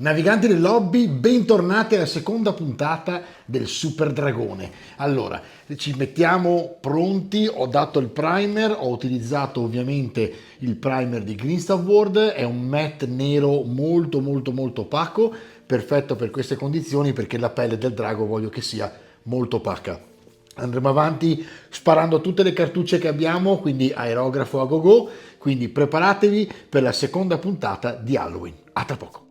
Naviganti del lobby, bentornati alla seconda puntata del Super Dragone. Allora, ci mettiamo pronti, ho dato il primer, ho utilizzato ovviamente il primer di Greenstuff World, è un matte nero molto opaco, perfetto per queste condizioni perché la pelle del drago voglio che sia molto opaca. Andremo avanti sparando tutte le cartucce che abbiamo, quindi aerografo a go, quindi preparatevi per la seconda puntata di Halloween. A tra poco.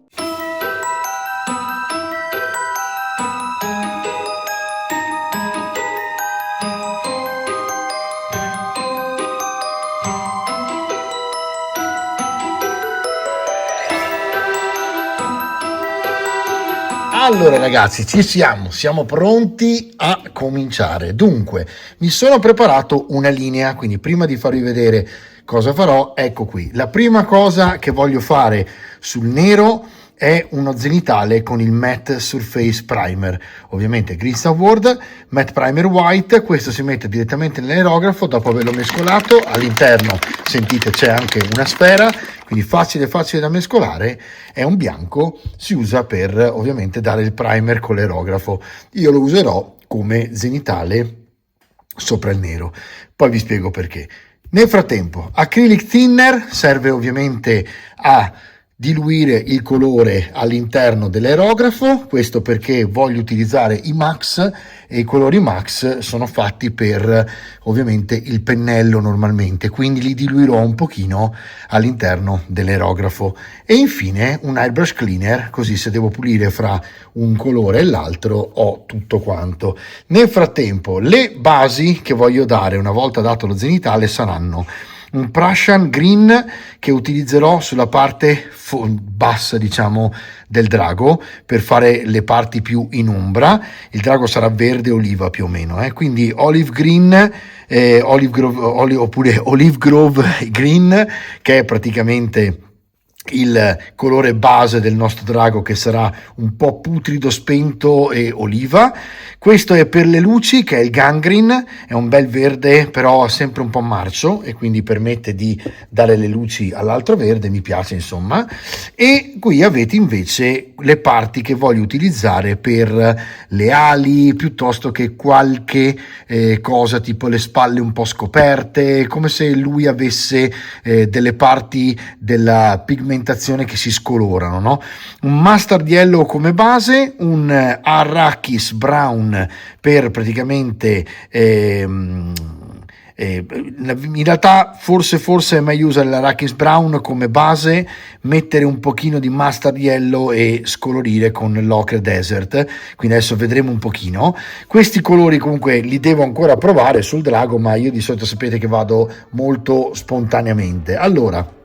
Allora ragazzi, ci siamo pronti a cominciare. Dunque, mi sono preparato una linea, quindi prima di farvi vedere cosa farò, ecco qui. La prima cosa che voglio fare sul nero è uno zenitale con il Matte Surface Primer, ovviamente Greenstuff World, Matte Primer White. Questo si mette direttamente nell'aerografo dopo averlo mescolato. All'interno, sentite, c'è anche una sfera, quindi facile da mescolare. È un bianco, si usa per ovviamente dare il primer con l'aerografo. Io lo userò come zenitale sopra il nero, poi vi spiego perché. Nel frattempo, acrylic thinner serve ovviamente a diluire il colore all'interno dell'aerografo, questo perché voglio utilizzare i Max, e i colori Max sono fatti per ovviamente il pennello normalmente, quindi li diluirò un pochino all'interno dell'aerografo. E infine un airbrush cleaner, così se devo pulire fra un colore e l'altro ho tutto quanto. Nel frattempo le basi che voglio dare una volta dato lo zenitale saranno un Prussian Green che utilizzerò sulla parte bassa, diciamo, del drago per fare le parti più in ombra. Il drago sarà verde oliva più o meno, quindi Olive Green, oppure Olive Grove Green, che è praticamente il colore base del nostro drago, che sarà un po' putrido spento e oliva. Questo è per le luci, che è il Gangrene, è un bel verde però sempre un po' marcio e quindi permette di dare le luci all'altro verde, mi piace insomma. E qui avete invece le parti che voglio utilizzare per le ali, piuttosto che qualche cosa tipo le spalle un po' scoperte, come se lui avesse delle parti della pigmentazione che si scolorano, no? Un mustard yellow come base, un arachis brown per praticamente in realtà forse è meglio usare l'arachis brown come base, mettere un pochino di mustard yellow e scolorire con l'ocre desert. Quindi adesso vedremo un pochino. Questi colori comunque li devo ancora provare sul drago, ma io di solito sapete che vado molto spontaneamente. Allora,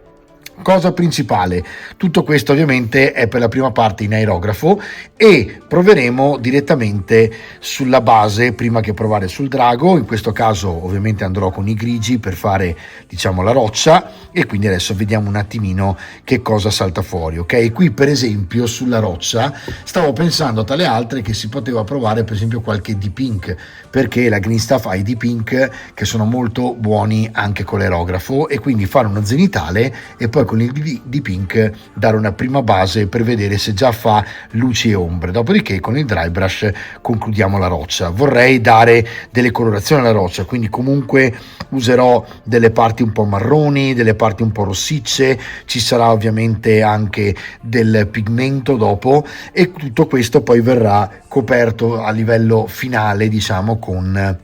cosa principale, tutto questo ovviamente è per la prima parte in aerografo e proveremo direttamente sulla base prima che provare sul drago. In questo caso ovviamente andrò con i grigi per fare, diciamo, la roccia, e quindi adesso vediamo un attimino che cosa salta fuori. Ok, qui per esempio sulla roccia stavo pensando tra le altre che si poteva provare per esempio qualche D-Pink, perché la Greenstuff ha i D-Pink che sono molto buoni anche con l'aerografo, e quindi fare uno zenitale e poi con il D-Pink dare una prima base per vedere se già fa luci e ombre. Dopodiché con il dry brush concludiamo la roccia. Vorrei dare delle colorazioni alla roccia, quindi comunque userò delle parti un po' marroni, delle parti un po' rossicce, ci sarà ovviamente anche del pigmento dopo, e tutto questo poi verrà coperto a livello finale, diciamo, con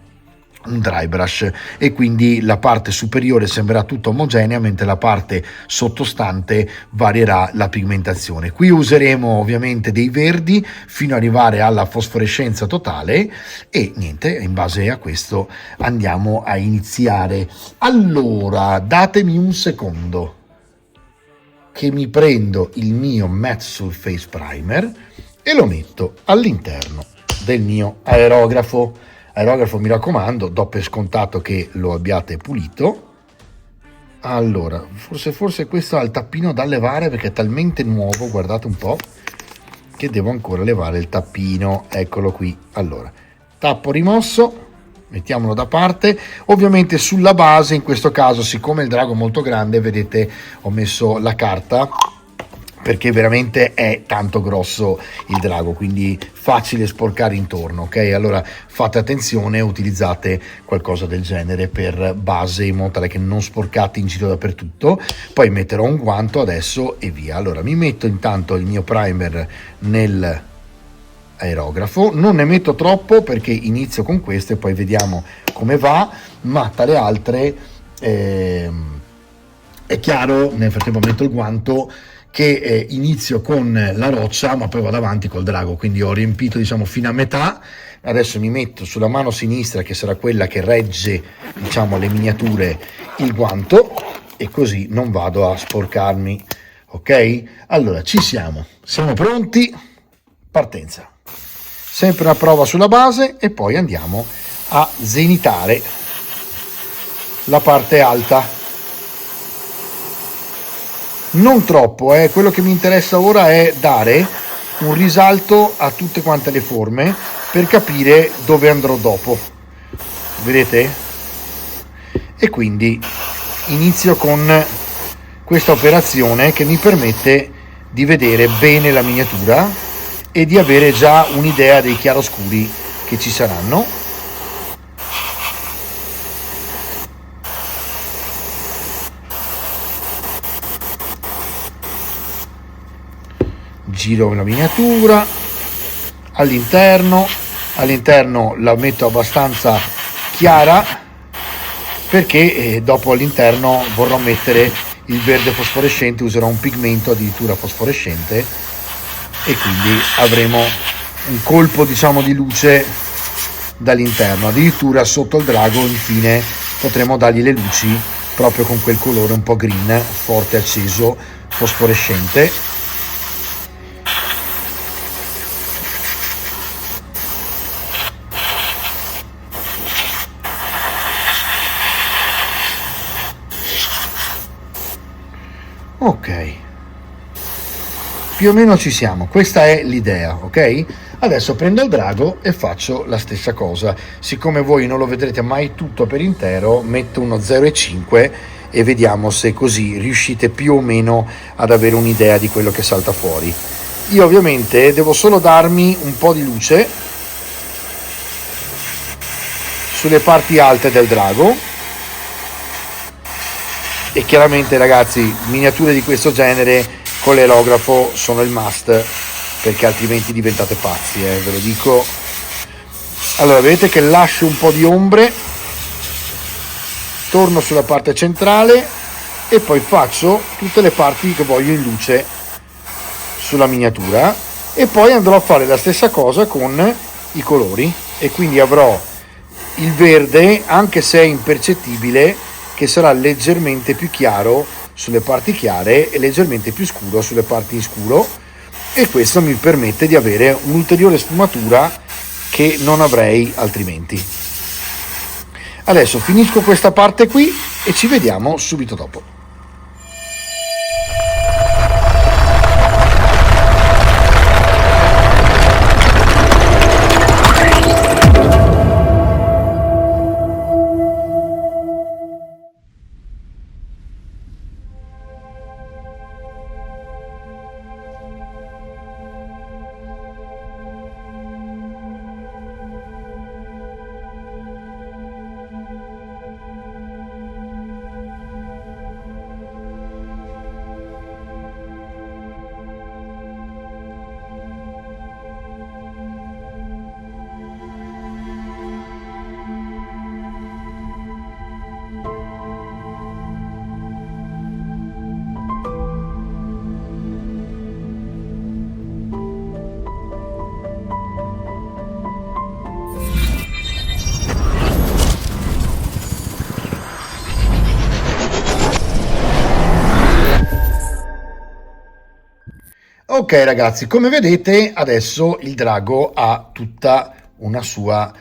un dry brush, e quindi la parte superiore sembrerà tutta omogenea mentre la parte sottostante varierà la pigmentazione. Qui useremo ovviamente dei verdi fino ad arrivare alla fosforescenza totale, e niente, in base a questo andiamo a iniziare. Allora, datemi un secondo che mi prendo il mio Matte Surface Primer e lo metto all'interno del mio aerografo. Mi raccomando, do per scontato che lo abbiate pulito. Allora, forse questo ha il tappino da levare perché è talmente nuovo, guardate un po', che devo ancora levare il tappino. Eccolo qui. Allora, tappo rimosso, mettiamolo da parte. Ovviamente sulla base, in questo caso, siccome il drago è molto grande, vedete, ho messo la carta perché veramente è tanto grosso il drago, quindi facile sporcare intorno, ok? Allora fate attenzione, utilizzate qualcosa del genere per base in modo tale che non sporcate in giro dappertutto. Poi metterò un guanto adesso e via. Allora mi metto intanto il mio primer nel aerografo, non ne metto troppo perché inizio con questo e poi vediamo come va, ma tra le altre è chiaro, nel frattempo metto il guanto, che inizio con la roccia ma poi vado avanti col drago, quindi ho riempito diciamo fino a metà. Adesso mi metto sulla mano sinistra, che sarà quella che regge diciamo le miniature, il guanto, e così non vado a sporcarmi, ok? Allora ci siamo pronti, partenza. Sempre una prova sulla base e poi andiamo a zenitare la parte alta. Non troppo, quello che mi interessa ora è dare un risalto a tutte quante le forme per capire dove andrò dopo, vedete? E quindi inizio con questa operazione che mi permette di vedere bene la miniatura e di avere già un'idea dei chiaroscuri che ci saranno. Giro la miniatura all'interno la metto abbastanza chiara perché dopo all'interno vorrò mettere il verde fosforescente, userò un pigmento addirittura fosforescente e quindi avremo un colpo diciamo di luce dall'interno, addirittura sotto il drago infine potremo dargli le luci proprio con quel colore un po' green, forte, acceso, fosforescente. Ok, più o meno ci siamo, questa è l'idea, ok? Adesso prendo il drago e faccio la stessa cosa. Siccome voi non lo vedrete mai tutto per intero, metto uno 0,5 e vediamo se così riuscite più o meno ad avere un'idea di quello che salta fuori. Io ovviamente devo solo darmi un po' di luce sulle parti alte del drago. E chiaramente ragazzi, miniature di questo genere con l'aerografo sono il must, perché altrimenti diventate pazzi, ve lo dico. Allora vedete che lascio un po' di ombre, torno sulla parte centrale e poi faccio tutte le parti che voglio in luce sulla miniatura e poi andrò a fare la stessa cosa con i colori e quindi avrò il verde, anche se è impercettibile, che sarà leggermente più chiaro sulle parti chiare e leggermente più scuro sulle parti in scuro, e questo mi permette di avere un'ulteriore sfumatura che non avrei altrimenti. Adesso finisco questa parte qui e ci vediamo subito dopo. Ok ragazzi, come vedete adesso il drago ha tutta una sua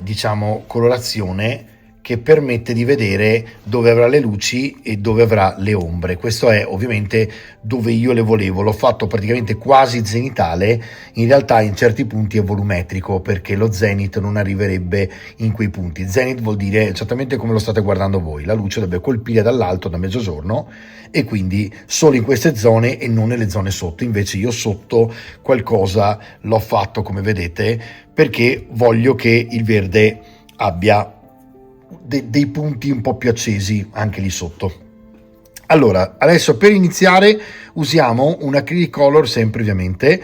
diciamo colorazione che permette di vedere dove avrà le luci e dove avrà le ombre. Questo è ovviamente dove io le volevo, l'ho fatto praticamente quasi zenitale, in realtà in certi punti è volumetrico perché lo zenith non arriverebbe in quei punti. Zenith vuol dire esattamente come lo state guardando voi, la luce dovrebbe colpire dall'alto da mezzogiorno e quindi solo in queste zone e non nelle zone sotto. Invece io sotto qualcosa l'ho fatto, come vedete, perché voglio che il verde abbia dei punti un po' più accesi anche lì sotto. Allora, adesso per iniziare usiamo un acrylic color, sempre ovviamente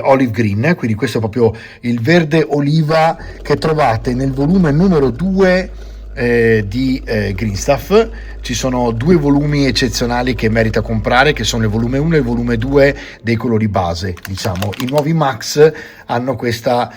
olive green, quindi questo è proprio il verde oliva che trovate nel volume numero 2 di Green Stuff. Ci sono 2 volumi eccezionali che merita comprare, che sono il volume 1 e il volume 2 dei colori base, diciamo. I nuovi Max hanno questa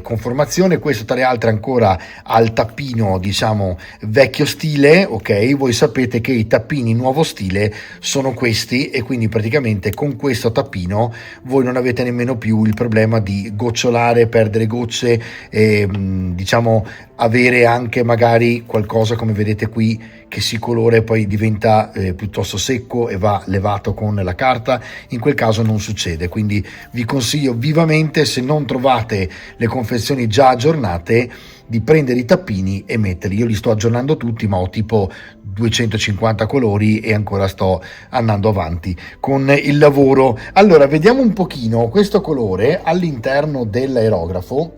conformazione, questo tra le altre ancora al tappino, diciamo, vecchio stile, ok? Voi sapete che i tappini nuovo stile sono questi e quindi praticamente con questo tappino voi non avete nemmeno più il problema di gocciolare, perdere gocce e diciamo avere anche magari qualcosa, come vedete qui, che si colora e poi diventa piuttosto secco e va levato con la carta. In quel caso non succede, quindi vi consiglio vivamente, se non trovate le confezioni già aggiornate, di prendere i tappini e metterli. Io li sto aggiornando tutti, ma ho tipo 250 colori e ancora sto andando avanti con il lavoro. Allora, vediamo un pochino questo colore all'interno dell'aerografo.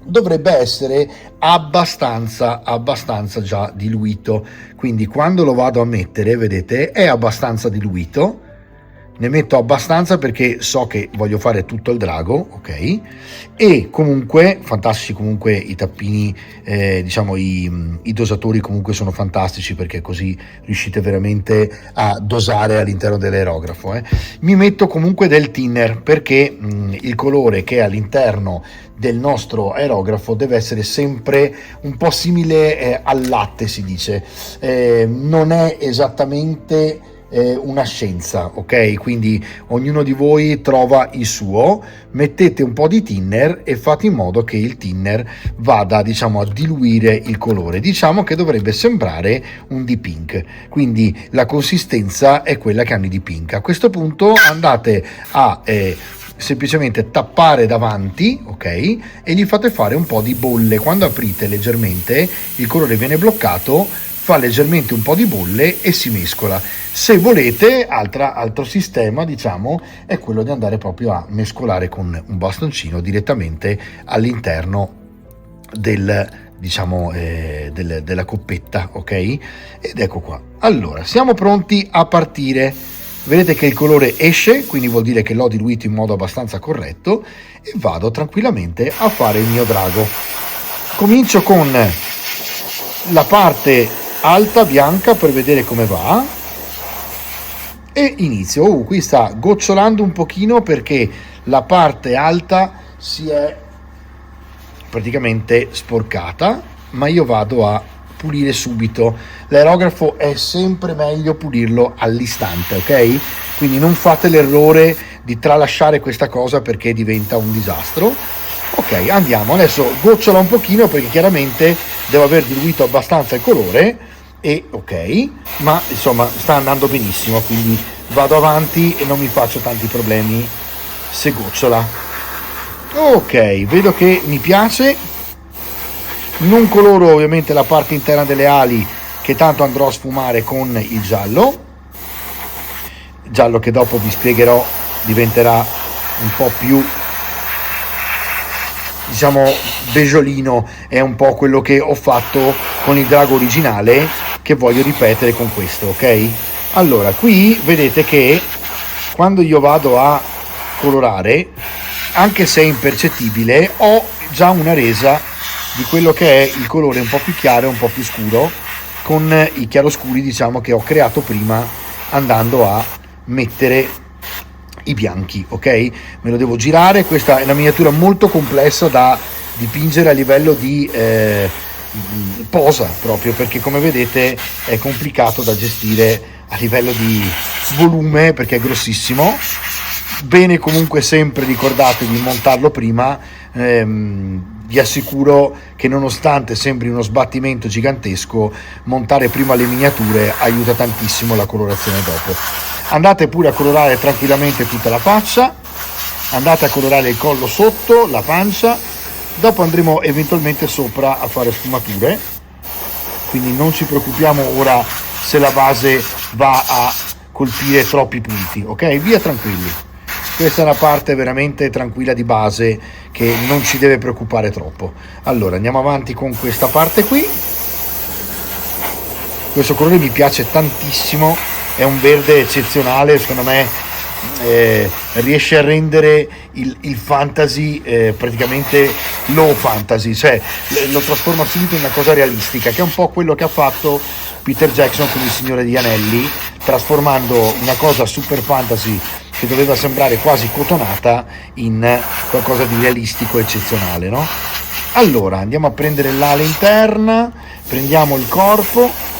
Dovrebbe essere abbastanza già diluito, quindi quando lo vado a mettere, vedete, è abbastanza diluito. Ne metto abbastanza perché so che voglio fare tutto il drago, ok? E comunque fantastici comunque i tappini, diciamo i dosatori comunque sono fantastici, perché così riuscite veramente a dosare all'interno dell'aerografo. Mi metto comunque del thinner perché il colore che è all'interno del nostro aerografo deve essere sempre un po' simile al latte, si dice, non è esattamente una scienza, ok? Quindi ognuno di voi trova il suo, mettete un po' di thinner e fate in modo che il thinner vada, diciamo, a diluire il colore. Diciamo che dovrebbe sembrare un deep pink, quindi la consistenza è quella che hanno i deep pink. A questo punto andate a semplicemente tappare davanti, ok, e gli fate fare un po' di bolle. Quando aprite leggermente il colore viene bloccato, fa leggermente un po' di bolle e si mescola. Se volete, altro sistema, diciamo, è quello di andare proprio a mescolare con un bastoncino direttamente all'interno del, diciamo, della coppetta, ok? Ed ecco qua. Allora, siamo pronti a partire. Vedete che il colore esce, quindi vuol dire che l'ho diluito in modo abbastanza corretto e vado tranquillamente a fare il mio drago. Comincio con la parte alta bianca per vedere come va e inizio. Qui sta gocciolando un pochino perché la parte alta si è praticamente sporcata, ma io vado a pulire subito. L'aerografo è sempre meglio pulirlo all'istante, ok? Quindi non fate l'errore di tralasciare questa cosa perché diventa un disastro. Ok, andiamo, adesso gocciola un pochino perché chiaramente devo aver diluito abbastanza il colore e ok, ma insomma sta andando benissimo, quindi vado avanti e non mi faccio tanti problemi se gocciola. Ok, vedo che mi piace. Non coloro ovviamente la parte interna delle ali, che tanto andrò a sfumare con il giallo che dopo vi spiegherò diventerà un po' più, diciamo, beggiolino. È un po' quello che ho fatto con il drago originale che voglio ripetere con questo, ok? Allora, qui vedete che quando io vado a colorare, anche se è impercettibile, ho già una resa di quello che è il colore un po' più chiaro e un po' più scuro con i chiaroscuri, diciamo, che ho creato prima andando a mettere i bianchi, ok? Me lo devo girare. Questa è una miniatura molto complessa da dipingere a livello di posa, proprio perché, come vedete, è complicato da gestire a livello di volume perché è grossissimo. Bene comunque sempre ricordate di montarlo prima, vi assicuro che nonostante sembri uno sbattimento gigantesco, montare prima le miniature aiuta tantissimo la colorazione dopo. Andate pure a colorare tranquillamente tutta la faccia, andate a colorare il collo sotto, la pancia, dopo andremo eventualmente sopra a fare sfumature, quindi non ci preoccupiamo ora se la base va a colpire troppi punti, ok? Via tranquilli. Questa è una parte veramente tranquilla di base che non ci deve preoccupare troppo. Allora andiamo avanti con questa parte qui. Questo colore mi piace tantissimo, è un verde eccezionale, secondo me riesce a rendere il fantasy praticamente low fantasy, cioè lo trasforma subito in una cosa realistica, che è un po' quello che ha fatto Peter Jackson con Il Signore degli Anelli, trasformando una cosa super fantasy che doveva sembrare quasi cotonata in qualcosa di realistico eccezionale, no? Allora andiamo a prendere l'ala interna, prendiamo il corpo.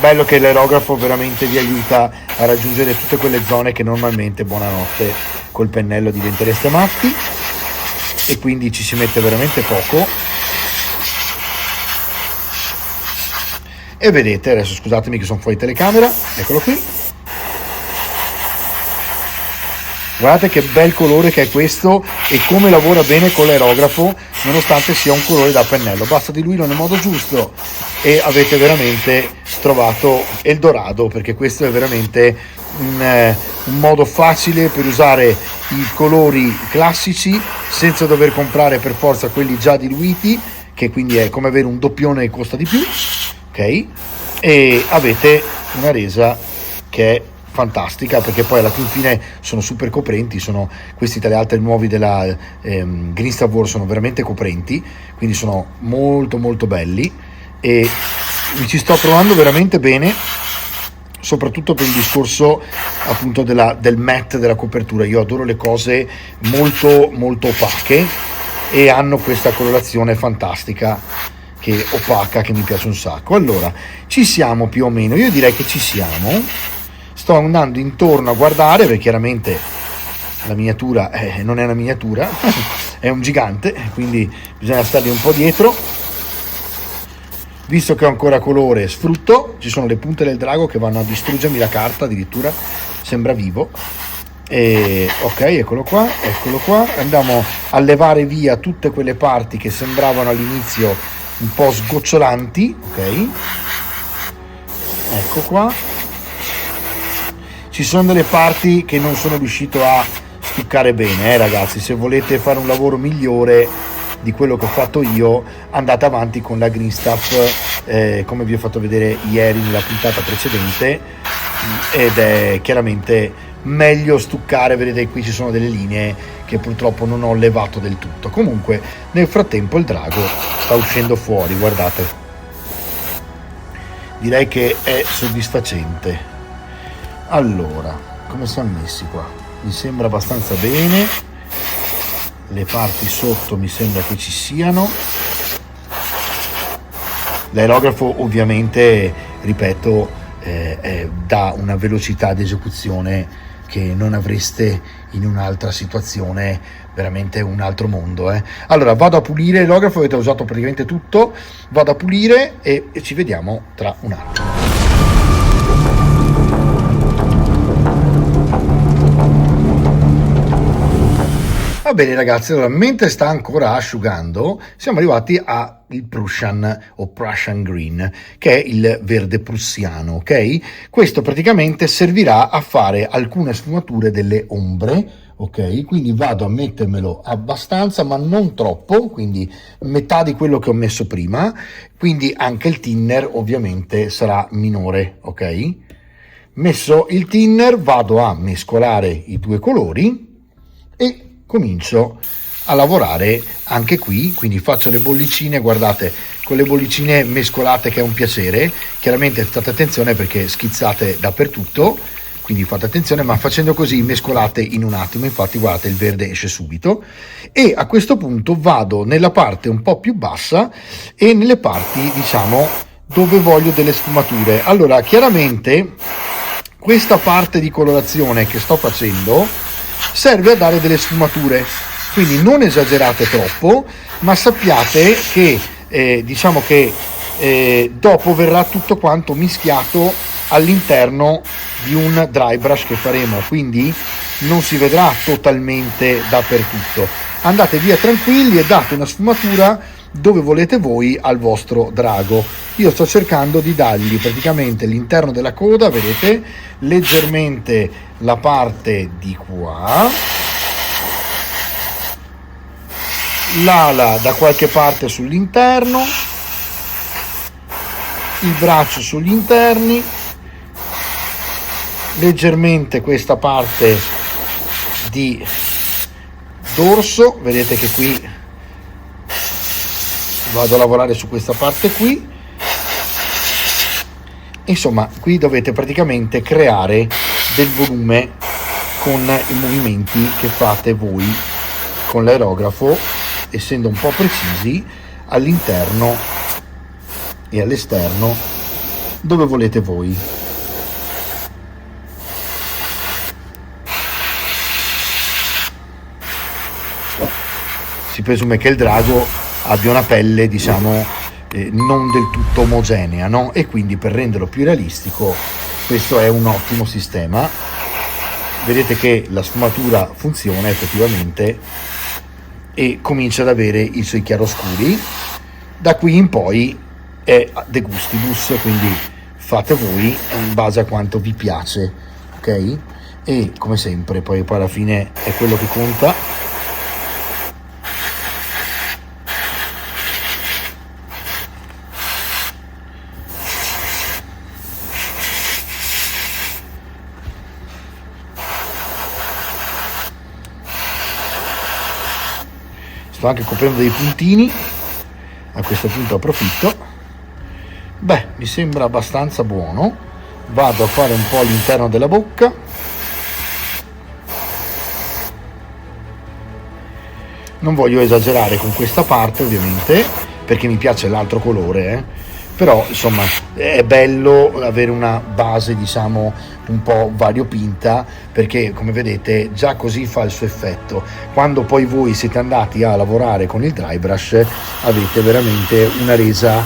Bello che l'aerografo veramente vi aiuta a raggiungere tutte quelle zone che normalmente, buonanotte, col pennello diventereste matti, e quindi ci si mette veramente poco. E vedete, adesso scusatemi che sono fuori telecamera, eccolo qui. Guardate che bel colore che è questo e come lavora bene con l'aerografo, nonostante sia un colore da pennello. Basta diluirlo nel modo giusto e avete veramente trovato Eldorado, perché questo è veramente un modo facile per usare i colori classici senza dover comprare per forza quelli già diluiti, che quindi è come avere un doppione che costa di più, ok? E avete una resa che è fantastica, perché poi alla fine sono super coprenti, sono questi tra le altre nuovi della Green Star Wars, sono veramente coprenti, quindi sono molto molto belli e mi ci sto trovando veramente bene, soprattutto per il discorso appunto del matte della copertura. Io adoro le cose molto molto opache e hanno questa colorazione fantastica che opaca, che mi piace un sacco. Allora ci siamo più o meno, io direi che ci siamo. Sto andando intorno a guardare, perché chiaramente la miniatura non è una miniatura, è un gigante, quindi bisogna stargli un po' dietro. Visto che ho ancora colore, sfrutto, ci sono le punte del drago che vanno a distruggermi la carta, addirittura sembra vivo. E ok, eccolo qua, andiamo a levare via tutte quelle parti che sembravano all'inizio un po' sgocciolanti, ok? Ecco qua. Ci sono delle parti che non sono riuscito a stuccare bene, ragazzi. Se volete fare un lavoro migliore di quello che ho fatto io, andate avanti con la Green Stuff, come vi ho fatto vedere ieri nella puntata precedente, ed è chiaramente meglio stuccare. Vedete qui ci sono delle linee che purtroppo non ho levato del tutto. Comunque nel frattempo il drago sta uscendo fuori, guardate, direi che è soddisfacente. Allora, come sono messi qua? Mi sembra abbastanza bene, le parti sotto mi sembra che ci siano. L'aerografo ovviamente, ripeto, dà una velocità di esecuzione che non avreste in un'altra situazione, veramente un altro mondo. Allora vado a pulire l'aerografo, avete usato praticamente tutto, vado a pulire e ci vediamo tra un attimo. Va bene ragazzi, allora mentre sta ancora asciugando siamo arrivati al Prussian o Prussian Green, che è il verde prussiano, ok? Questo praticamente servirà a fare alcune sfumature delle ombre, ok? Quindi vado a mettermelo abbastanza, ma non troppo, quindi metà di quello che ho messo prima, quindi anche il thinner ovviamente sarà minore, ok? Messo il thinner vado a mescolare i due colori e comincio a lavorare anche qui, quindi faccio le bollicine, guardate, con le bollicine mescolate, che è un piacere. Chiaramente fate attenzione perché schizzate dappertutto, quindi fate attenzione, ma facendo così mescolate in un attimo, infatti guardate il verde esce subito. E a questo punto vado nella parte un po' più bassa e nelle parti, diciamo, dove voglio delle sfumature. Allora chiaramente questa parte di colorazione che sto facendo serve a dare delle sfumature, quindi non esagerate troppo, ma sappiate che diciamo che dopo verrà tutto quanto mischiato all'interno di un dry brush che faremo, quindi non si vedrà totalmente dappertutto. Andate via tranquilli e date una sfumatura dove volete voi al vostro drago. Io sto cercando di dargli praticamente l'interno della coda, vedete, leggermente la parte di qua, l'ala da qualche parte sull'interno, il braccio sugli interni, leggermente questa parte di dorso, vedete che qui vado a lavorare su questa parte qui. Insomma, qui dovete praticamente creare del volume con i movimenti che fate voi con l'aerografo, essendo un po' precisi all'interno e all'esterno dove volete voi. Si presume che il drago abbia una pelle, diciamo, non del tutto omogenea, no? E quindi per renderlo più realistico questo è un ottimo sistema. Vedete che la sfumatura funziona effettivamente e comincia ad avere i suoi chiaroscuri. Da qui in poi è de gustibus, quindi fate voi in base a quanto vi piace, ok? E come sempre poi alla fine è quello che conta. Sto anche coprendo dei puntini, a questo punto approfitto. Beh, mi sembra abbastanza buono. Vado a fare un po' all'interno della bocca. Non voglio esagerare con questa parte ovviamente, perché mi piace l'altro colore, però insomma è bello avere una base, diciamo, un po' variopinta, perché come vedete già così fa il suo effetto. Quando poi voi siete andati a lavorare con il dry brush avete veramente una resa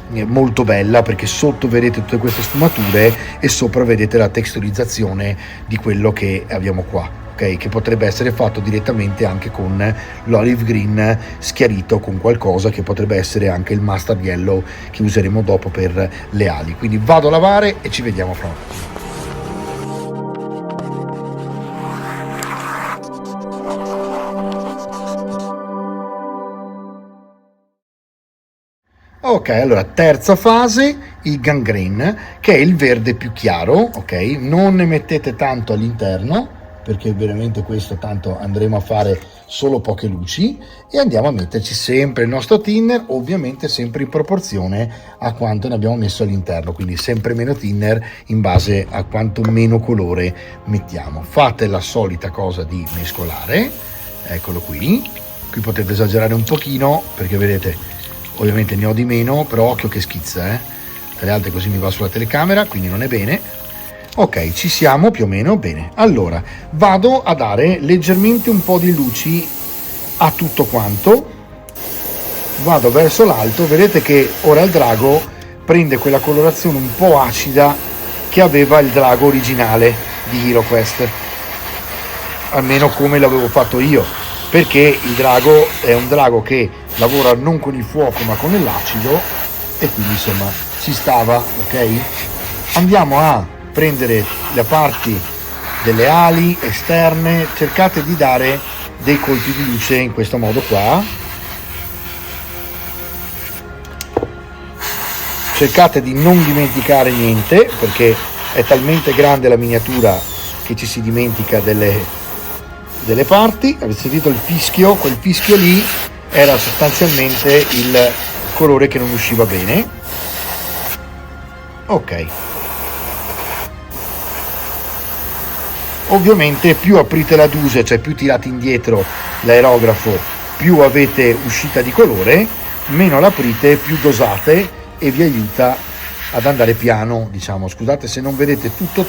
molto bella, perché sotto vedete tutte queste sfumature e sopra vedete la texturizzazione di quello che abbiamo qua. Okay, che potrebbe essere fatto direttamente anche con l'olive green schiarito con qualcosa che potrebbe essere anche il mustard yellow che useremo dopo per le ali. Quindi vado a lavare e ci vediamo fra un attimo. Ok, allora terza fase, il gangrene, che è il verde più chiaro, ok? Non ne mettete tanto all'interno, perché veramente questo tanto andremo a fare solo poche luci, e andiamo a metterci sempre il nostro thinner, ovviamente sempre in proporzione a quanto ne abbiamo messo all'interno, quindi sempre meno thinner in base a quanto meno colore mettiamo. Fate la solita cosa di mescolare, eccolo qui potete esagerare un pochino perché vedete ovviamente ne ho di meno, però occhio che schizza, tra le altre così mi va sulla telecamera, quindi non è bene. Ok, ci siamo più o meno bene. Allora vado a dare leggermente un po' di luci a tutto quanto, vado verso l'alto, vedete che ora il drago prende quella colorazione un po' acida che aveva il drago originale di HeroQuest, almeno come l'avevo fatto io, perché il drago è un drago che lavora non con il fuoco ma con l'acido e quindi insomma ci stava, ok? Andiamo a prendere le parti delle ali esterne, cercate di dare dei colpi di luce in questo modo qua, cercate di non dimenticare niente perché è talmente grande la miniatura che ci si dimentica delle parti. Avete sentito il fischio? Quel fischio lì era sostanzialmente il colore che non usciva bene. Ok, ovviamente più aprite la duse, cioè più tirate indietro l'aerografo, più avete uscita di colore, meno l'aprite, più dosate e vi aiuta ad andare piano, diciamo. Scusate se non vedete tutto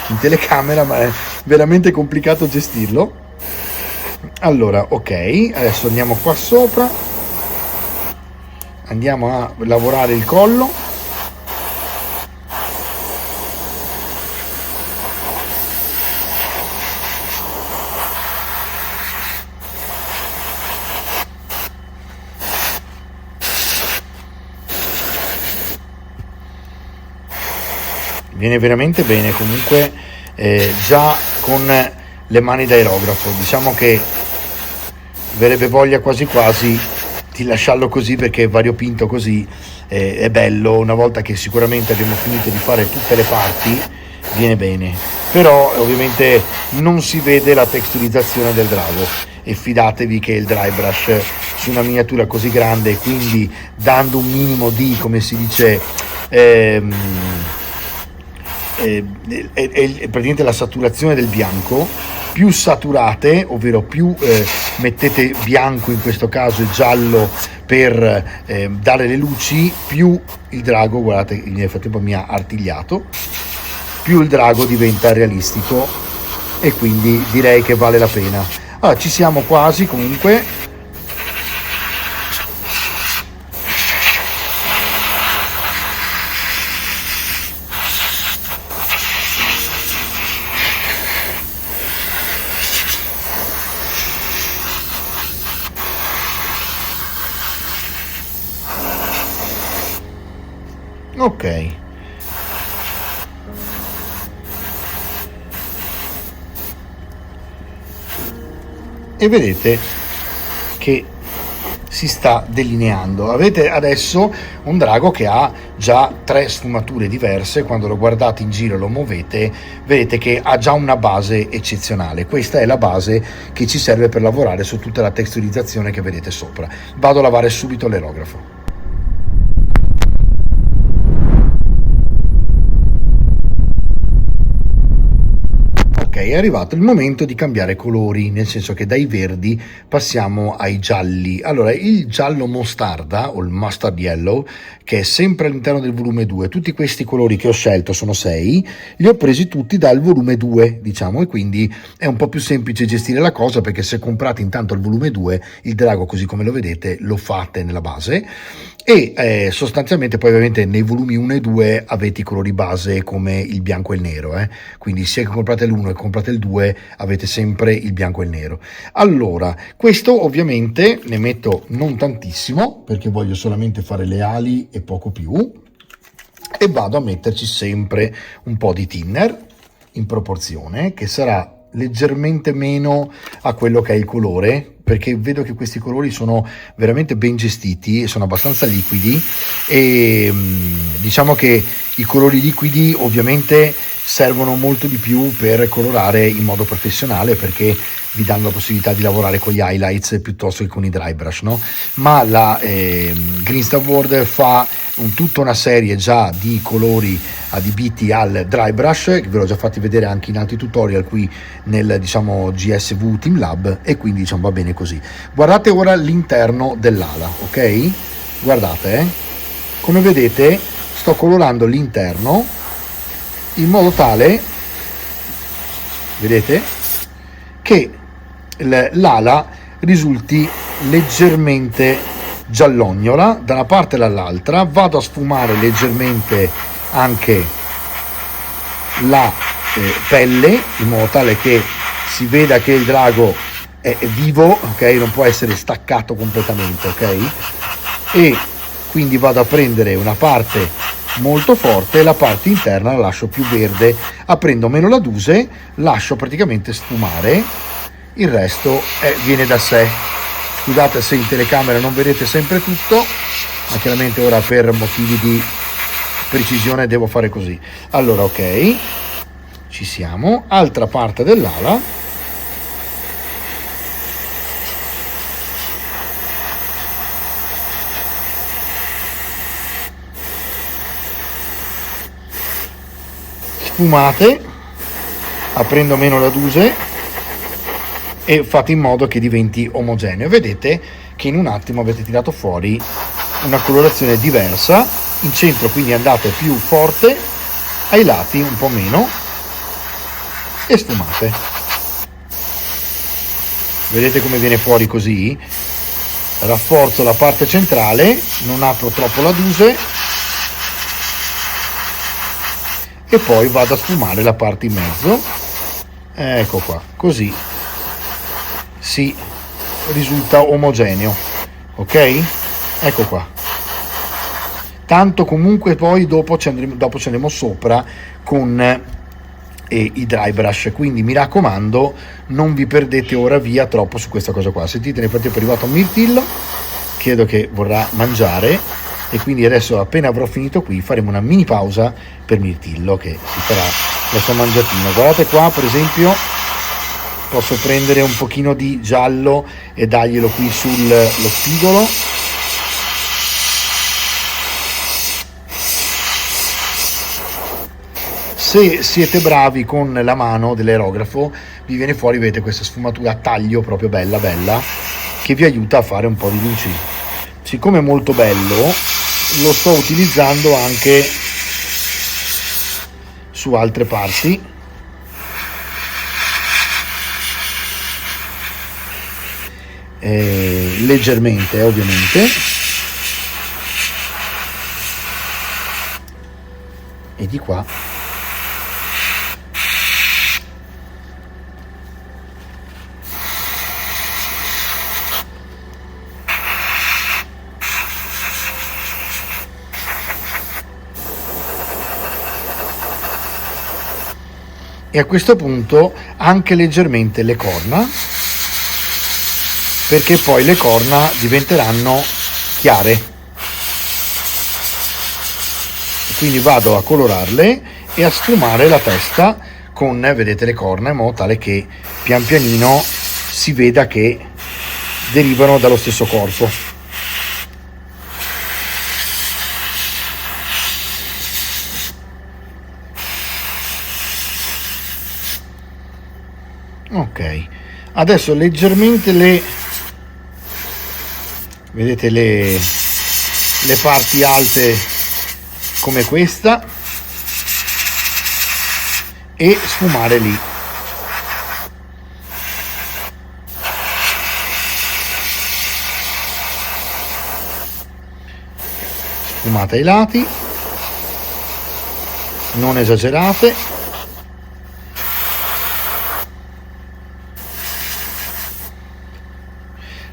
in telecamera, ma è veramente complicato gestirlo. Allora, ok, adesso andiamo qua sopra, andiamo a lavorare il collo. Viene veramente bene comunque, già con le mani da aerografo. Diciamo che verrebbe voglia quasi quasi di lasciarlo così, perché variopinto così è bello. Una volta che sicuramente abbiamo finito di fare tutte le parti viene bene, però ovviamente non si vede la texturizzazione del drago, e fidatevi che il dry brush su una miniatura così grande, quindi dando un minimo di, come si dice, praticamente la saturazione del bianco, più saturate, ovvero più mettete bianco in questo caso e giallo per dare le luci, più il drago, guardate nel frattempo mi ha artigliato, più il drago diventa realistico, e quindi direi che vale la pena. Allora, ci siamo quasi comunque. Ok, e vedete che si sta delineando. Avete adesso un drago che ha già 3 sfumature diverse. Quando lo guardate in giro, lo muovete, vedete che ha già una base eccezionale. Questa è la base che ci serve per lavorare su tutta la texturizzazione che vedete sopra. Vado a lavare subito l'aerografo. Ok, è arrivato il momento di cambiare colori, nel senso che dai verdi passiamo ai gialli. Allora, il giallo mostarda, o il mustard yellow, che è sempre all'interno del volume 2, tutti questi colori che ho scelto, sono 6, li ho presi tutti dal volume 2, diciamo, e quindi è un po' più semplice gestire la cosa, perché se comprate intanto il volume 2, il drago, così come lo vedete, lo fate nella base, e sostanzialmente poi ovviamente nei volumi 1 e 2 avete i colori base come il bianco e il nero, quindi sia che comprate l'1 che comprate il 2 avete sempre il bianco e il nero. Allora, questo ovviamente ne metto non tantissimo, perché voglio solamente fare le ali e poco più, e vado a metterci sempre un po' di thinner in proporzione, che sarà leggermente meno a quello che è il colore, perché vedo che questi colori sono veramente ben gestiti e sono abbastanza liquidi, e diciamo che i colori liquidi ovviamente servono molto di più per colorare in modo professionale, perché vi danno la possibilità di lavorare con gli highlights piuttosto che con i dry brush, no? Ma la Green Star World fa tutta una serie già di colori adibiti al dry brush, che ve l'ho già fatti vedere anche in altri tutorial qui nel, diciamo, GSV Team Lab, e quindi diciamo va bene così. Guardate ora l'interno dell'ala, ok? Guardate, come vedete sto colorando l'interno in modo tale, vedete, che l'ala risulti leggermente giallognola da una parte e dall'altra. Vado a sfumare leggermente anche la pelle, in modo tale che si veda che il drago è vivo, ok? Non può essere staccato completamente, ok? E quindi vado a prendere una parte molto forte e la parte interna la lascio più verde, aprendo meno la duse, lascio praticamente sfumare, il resto viene da sé. Scusate se in telecamera non vedete sempre tutto, ma chiaramente ora per motivi di precisione devo fare così. Allora, ok, ci siamo. Altra parte dell'ala. Sfumate, aprendo meno la duse, e fate in modo che diventi omogeneo. Vedete che in un attimo avete tirato fuori una colorazione diversa. In centro quindi andate più forte, ai lati un po' meno, e sfumate. vedete come viene fuori così. Rafforzo la parte centrale, non apro troppo la duse e poi vado a sfumare la parte in mezzo. Ecco qua, così si risulta omogeneo, ok? Ecco qua. Tanto comunque poi dopo ci andremo sopra con i dry brush, quindi mi raccomando non vi perdete ora via troppo su questa cosa qua. Sentite, nel frattempo è arrivato un mirtillo, credo che vorrà mangiare, e quindi adesso appena avrò finito qui faremo una mini pausa per mirtillo che si farà la sua mangiatina. Guardate qua, per esempio posso prendere un pochino di giallo e darglielo qui sullo spigolo. Se siete bravi con la mano dell'aerografo vi viene fuori, vedete, questa sfumatura a taglio proprio bella che vi aiuta a fare un po' di luci. Siccome è molto bello lo sto utilizzando anche su altre parti, leggermente ovviamente, e di qua e a questo punto anche leggermente le corna, perché poi le corna diventeranno chiare, quindi vado a colorarle e a sfumare la testa con, vedete, le corna, in modo tale che pian pianino si veda che derivano dallo stesso corpo. Ok, adesso leggermente vedete le parti alte come questa, e sfumare lì. Sfumate ai lati, non esagerate.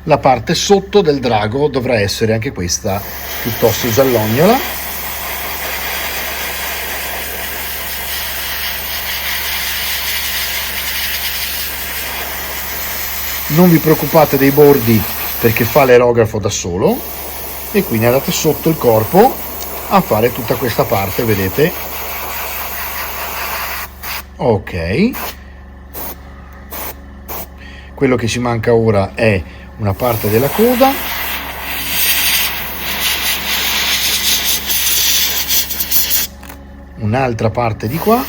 La parte sotto del drago dovrà essere anche questa piuttosto giallognola. Non vi preoccupate dei bordi perché fa l'aerografo da solo, e quindi andate sotto il corpo a fare tutta questa parte, vedete? Ok. Quello che ci manca ora è una parte della coda, un'altra parte di qua,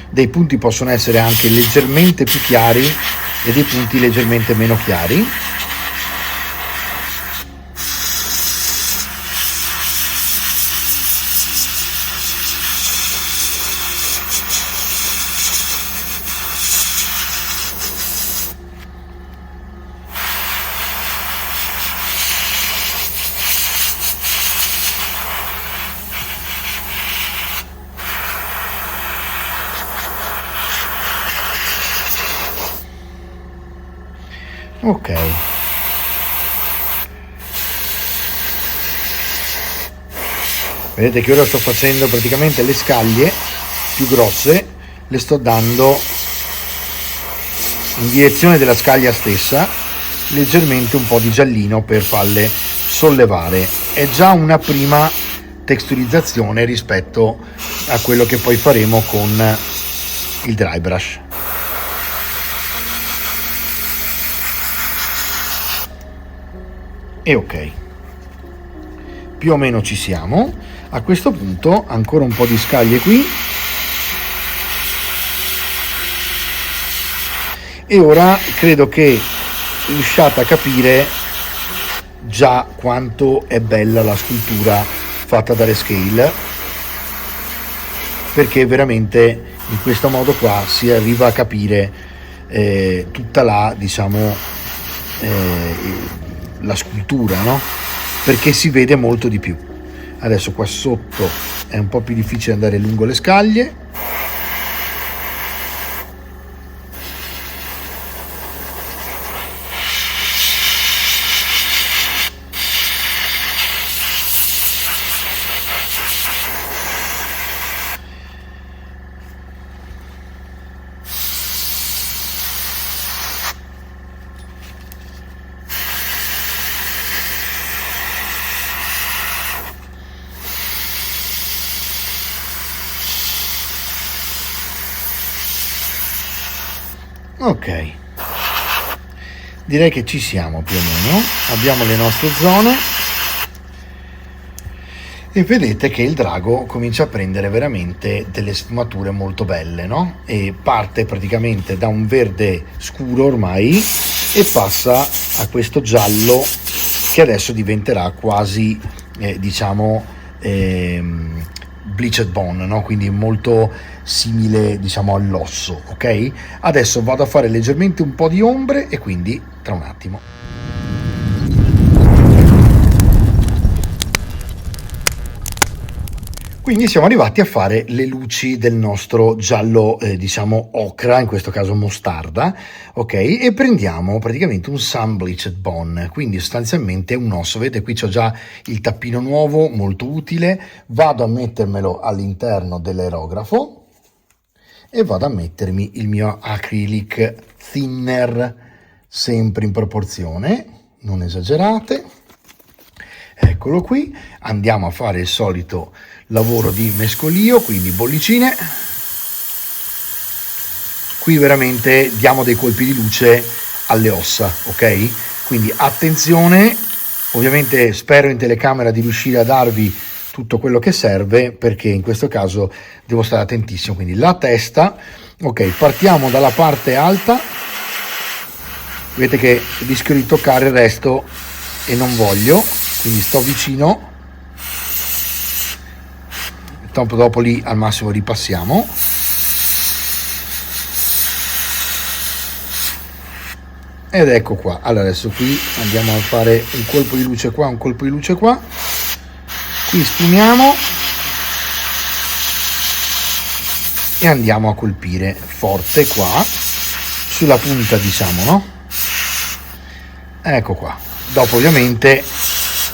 dei punti possono essere anche leggermente più chiari e dei punti leggermente meno chiari. Ok, vedete che ora sto facendo praticamente le scaglie più grosse, le sto dando in direzione della scaglia stessa, leggermente un po' di giallino per farle sollevare. È già una prima texturizzazione rispetto a quello che poi faremo con il dry brush. E ok, più o meno ci siamo. A questo punto ancora un po' di scaglie qui, e ora credo che riusciate a capire già quanto è bella la scultura fatta da Rescale. perché veramente in questo modo qua si arriva a capire tutta la, diciamo, la scultura, no? Perché si vede molto di più. Adesso qua sotto è un po' più difficile andare lungo le scaglie. Ok, direi che ci siamo più o meno, abbiamo le nostre zone e vedete che il drago comincia a prendere veramente delle sfumature molto belle, no? E parte praticamente da un verde scuro ormai e passa a questo giallo che adesso diventerà quasi diciamo bleached bone, no? Quindi molto simile, diciamo, all'osso. Ok, adesso vado a fare leggermente un po' di ombre e quindi tra un attimo. Quindi siamo arrivati a fare le luci del nostro giallo, diciamo ocra, in questo caso mostarda, ok? E prendiamo praticamente un sun bleached bone, quindi sostanzialmente un osso. Vedete qui c'ho già il tappino nuovo, molto utile. Vado a mettermelo all'interno dell'aerografo e vado a mettermi il mio acrylic thinner, sempre in proporzione, non esagerate. Eccolo qui, andiamo a fare il solito lavoro di mescolio, quindi bollicine. Qui veramente diamo dei colpi di luce alle ossa, ok? Quindi attenzione, ovviamente spero in telecamera di riuscire a darvi tutto quello che serve, perché in questo caso devo stare attentissimo. Quindi la testa, ok, partiamo dalla parte alta, vedete che rischio di toccare il resto e non voglio, quindi sto vicino, dopo lì al massimo ripassiamo. Ed ecco qua. Allora adesso qui andiamo a fare un colpo di luce qua, un colpo di luce qua, qui sfumiamo e andiamo a colpire forte qua sulla punta, diciamo, no? Ecco qua. Dopo ovviamente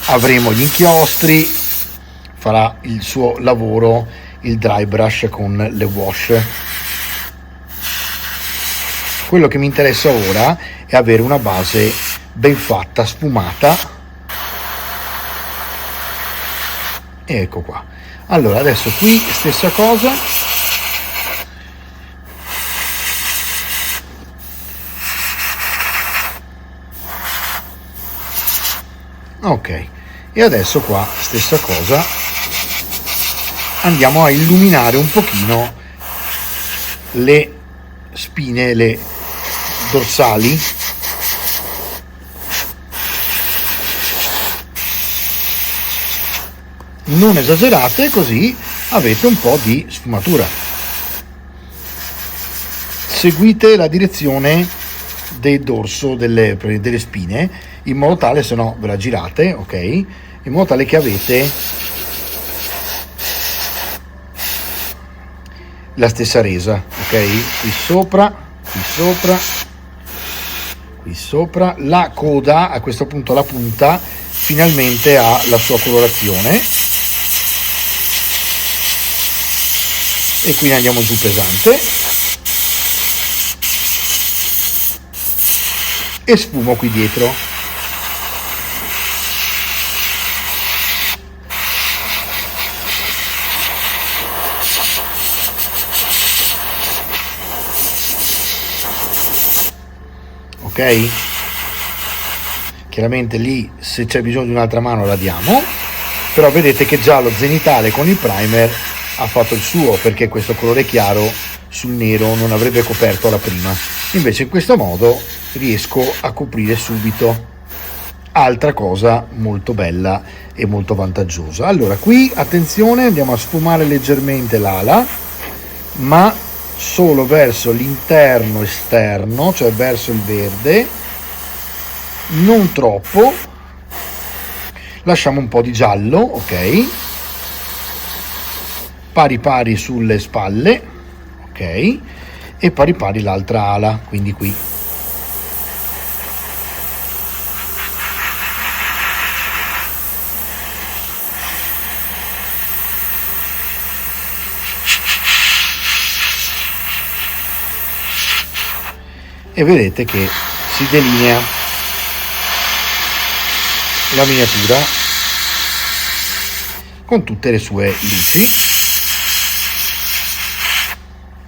avremo gli inchiostri, farà il suo lavoro il dry brush con le wash. Quello che mi interessa ora è avere una base ben fatta, sfumata. E ecco qua. Allora adesso qui stessa cosa, ok, e adesso qua stessa cosa, andiamo a illuminare un pochino le spine, le dorsali, non esagerate, così avete un po' di sfumatura. Seguite la direzione del dorso delle spine, in modo tale, se no ve la girate, ok, in modo tale che avete la stessa resa, ok? Qui sopra, qui sopra, qui sopra. La coda, a questo punto la punta, finalmente ha la sua colorazione e quindi andiamo giù pesante e sfumo qui dietro. Ok, chiaramente lì se c'è bisogno di un'altra mano la diamo, però vedete che già lo zenitale con il primer ha fatto il suo, perché questo colore chiaro sul nero non avrebbe coperto la prima, invece in questo modo riesco a coprire subito. Altra cosa molto bella e molto vantaggiosa. Allora qui attenzione, andiamo a sfumare leggermente l'ala, ma solo verso l'interno esterno, cioè verso il verde, non troppo. Lasciamo un po' di giallo, ok, pari pari sulle spalle, ok, e pari pari l'altra ala, quindi qui. E vedete che si delinea la miniatura con tutte le sue luci.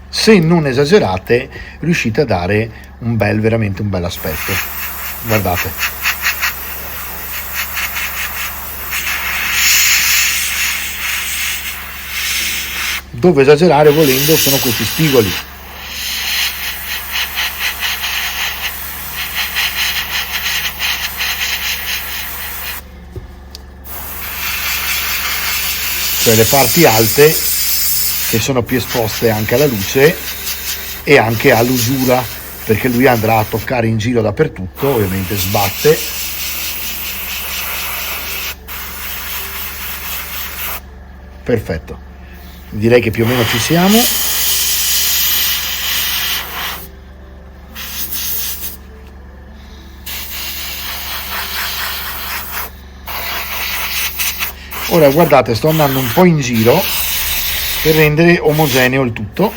Se non esagerate, riuscite a dare veramente un bel aspetto. Guardate. Dove esagerare volendo sono questi spigoli. Cioè le parti alte che sono più esposte anche alla luce e anche all'usura, perché lui andrà a toccare in giro dappertutto, ovviamente sbatte. Perfetto, direi che più o meno ci siamo. Ora guardate, sto andando un po' in giro per rendere omogeneo il tutto.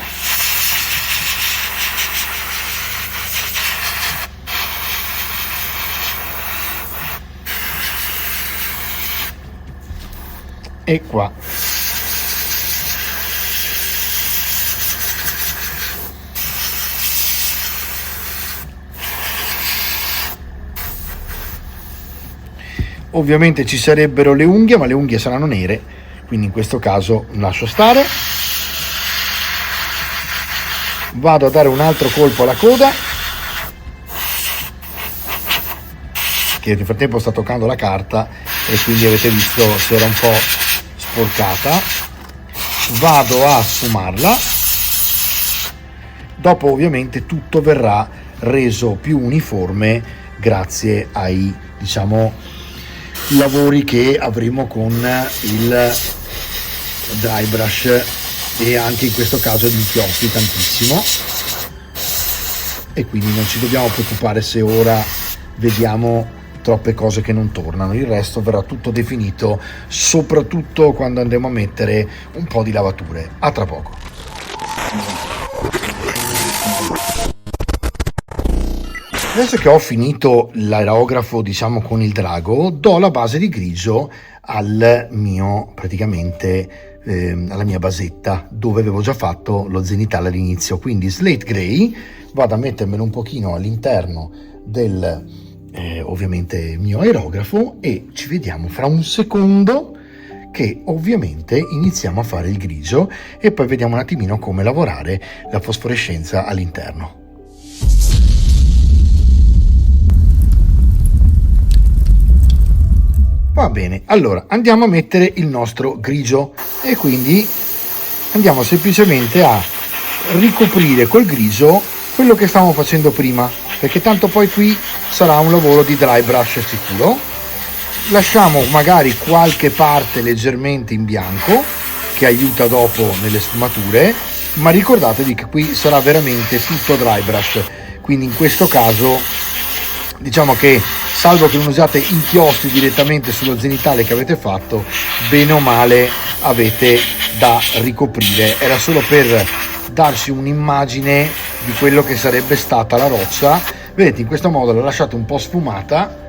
E qua. Ovviamente ci sarebbero le unghie, ma le unghie saranno nere, quindi in questo caso lascio stare. Vado a dare un altro colpo alla coda, che nel frattempo sta toccando la carta e quindi avete visto si era un po' sporcata. Vado a sfumarla. Dopo ovviamente tutto verrà reso più uniforme grazie ai, diciamo, lavori che avremo con il dry brush e anche in questo caso di inchiostri tantissimo, e quindi non ci dobbiamo preoccupare se ora vediamo troppe cose che non tornano. Il resto verrà tutto definito soprattutto quando andremo a mettere un po' di lavature. A tra poco. Adesso che ho finito l'aerografo, diciamo, con il drago, do la base di grigio al mio, praticamente, alla mia basetta, dove avevo già fatto lo zenitale all'inizio. Quindi slate gray, vado a mettermelo un pochino all'interno del, ovviamente, mio aerografo, e ci vediamo fra un secondo che ovviamente iniziamo a fare il grigio e poi vediamo un attimino come lavorare la fosforescenza all'interno. Va bene, allora andiamo a mettere il nostro grigio e quindi andiamo semplicemente a ricoprire col grigio quello che stavamo facendo prima, perché tanto poi qui sarà un lavoro di dry brush sicuro. Lasciamo magari qualche parte leggermente in bianco che aiuta dopo nelle sfumature, ma ricordatevi che qui sarà veramente tutto dry brush, quindi in questo caso diciamo che, salvo che non usate inchiostri direttamente sullo zenitale che avete fatto, bene o male avete da ricoprire. Era solo per darci un'immagine di quello che sarebbe stata la roccia. Vedete, in questo modo la lasciate un po' sfumata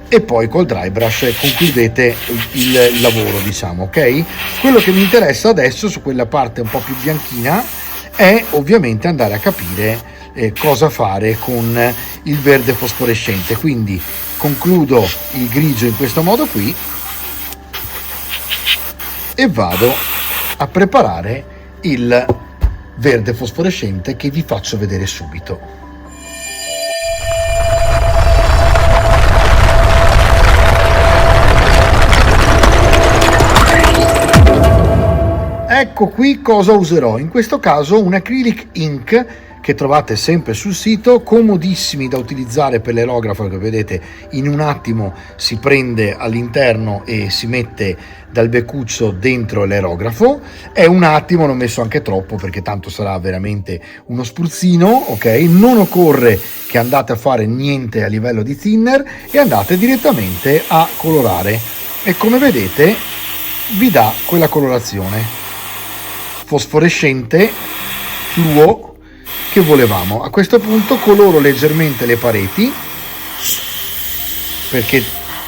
e poi col dry brush concludete il lavoro, diciamo, ok? Quello che mi interessa adesso su quella parte un po' più bianchina è ovviamente andare a capire cosa fare con il verde fosforescente, quindi concludo il grigio in questo modo qui e vado a preparare il verde fosforescente che vi faccio vedere subito. ecco qui cosa userò. In questo caso un acrylic ink che trovate sempre sul sito, comodissimi da utilizzare per l'aerografo, che vedete in un attimo si prende all'interno e si mette dal beccuccio dentro l'aerografo. È un attimo, ne ho messo anche troppo perché tanto sarà veramente uno spruzzino, ok? Non occorre che andate a fare niente a livello di thinner e andate direttamente a colorare, e come vedete vi dà quella colorazione fosforescente fluo che volevamo. A questo punto coloro leggermente le pareti, perché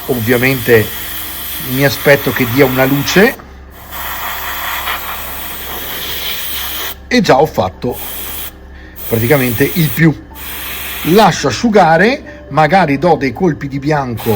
ovviamente mi aspetto che dia una luce, e già ho fatto praticamente il più. Lascio asciugare, magari do dei colpi di bianco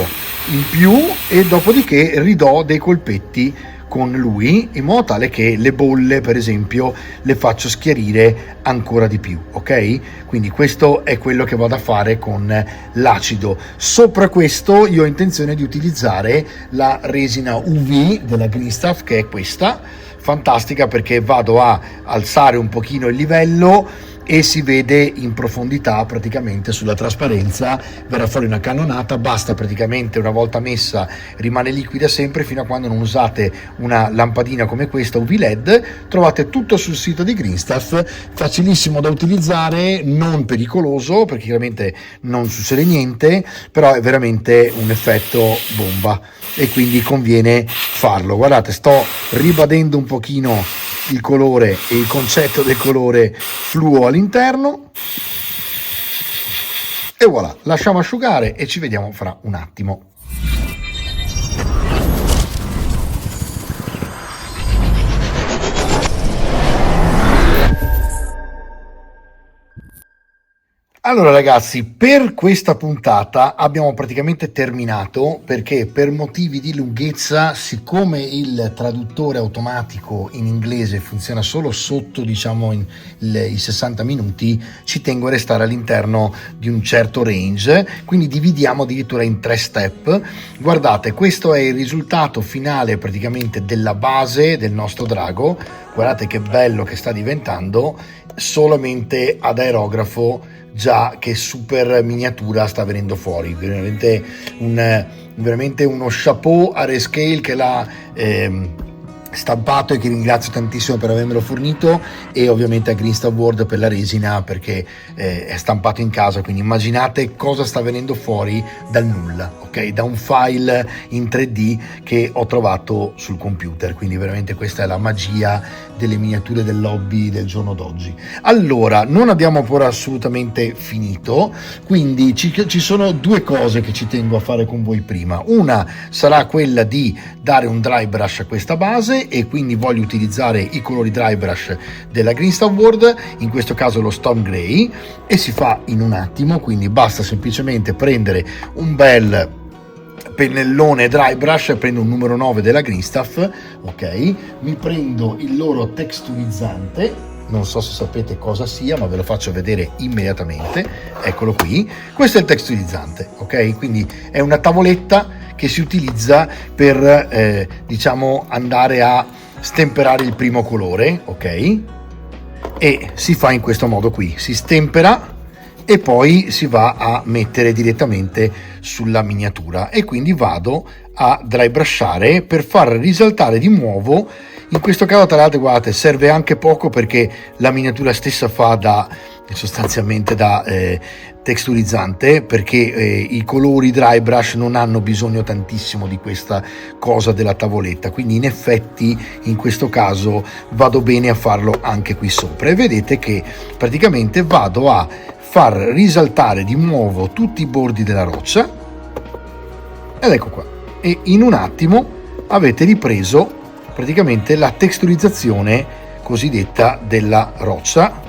in più e dopodiché ridò dei colpetti con lui, in modo tale che le bolle, per esempio, le faccio schiarire ancora di più, ok? Quindi questo è quello che vado a fare con l'acido. Sopra questo io ho intenzione di utilizzare la resina UV della Green Stuff, che è questa, fantastica perché vado a alzare un pochino il livello e si vede in profondità praticamente sulla trasparenza, verrà fuori una cannonata. Basta praticamente, una volta messa rimane liquida sempre fino a quando non usate una lampadina come questa UV LED. Trovate tutto sul sito di Green Stuff, facilissimo da utilizzare, non pericoloso perché chiaramente non succede niente, però è veramente un effetto bomba e quindi conviene farlo. Guardate, sto ribadendo un pochino il colore e il concetto del colore fluo all'interno, e voilà, lasciamo asciugare e ci vediamo fra un attimo. Allora ragazzi, per questa puntata abbiamo praticamente terminato, perché per motivi di lunghezza, siccome il traduttore automatico in inglese funziona solo sotto, diciamo, i 60 minuti, ci tengo a restare all'interno di un certo range, quindi dividiamo addirittura in 3 step. Guardate, questo è il risultato finale praticamente della base del nostro drago. Guardate che bello che sta diventando, solamente ad aerografo. Già che super miniatura sta venendo fuori, veramente uno chapeau a rescale che l'ha stampato, e che ringrazio tantissimo per avermelo fornito, e ovviamente a Green Stuff World per la resina, perché è stampato in casa, quindi immaginate cosa sta venendo fuori dal nulla, ok? Da un file in 3D che ho trovato sul computer, quindi veramente questa è la magia delle miniature del hobby del giorno d'oggi. Allora, non abbiamo ancora assolutamente finito, quindi ci sono 2 cose che ci tengo a fare con voi prima. Una sarà quella di dare un dry brush a questa base, e quindi voglio utilizzare i colori dry brush della Green Stuff World, in questo caso lo Storm Grey, e si fa in un attimo, quindi basta semplicemente prendere un bel pennellone dry brush, prendo un numero 9 della Green Stuff, ok? Mi prendo il loro texturizzante, non so se sapete cosa sia, ma ve lo faccio vedere immediatamente. Eccolo qui, questo è il texturizzante, ok? Quindi è una tavoletta che si utilizza per diciamo andare a stemperare il primo colore, ok? E si fa in questo modo qui, si stempera e poi si va a mettere direttamente sulla miniatura, e quindi vado a dry brushare per far risaltare di nuovo. In questo caso, tra l'altro, guardate, serve anche poco perché la miniatura stessa fa sostanzialmente da texturizzante, perché i colori dry brush non hanno bisogno tantissimo di questa cosa della tavoletta, quindi in effetti in questo caso vado bene a farlo anche qui sopra, e vedete che praticamente vado a far risaltare di nuovo tutti i bordi della roccia, ed ecco qua, e in un attimo avete ripreso praticamente la texturizzazione cosiddetta della roccia.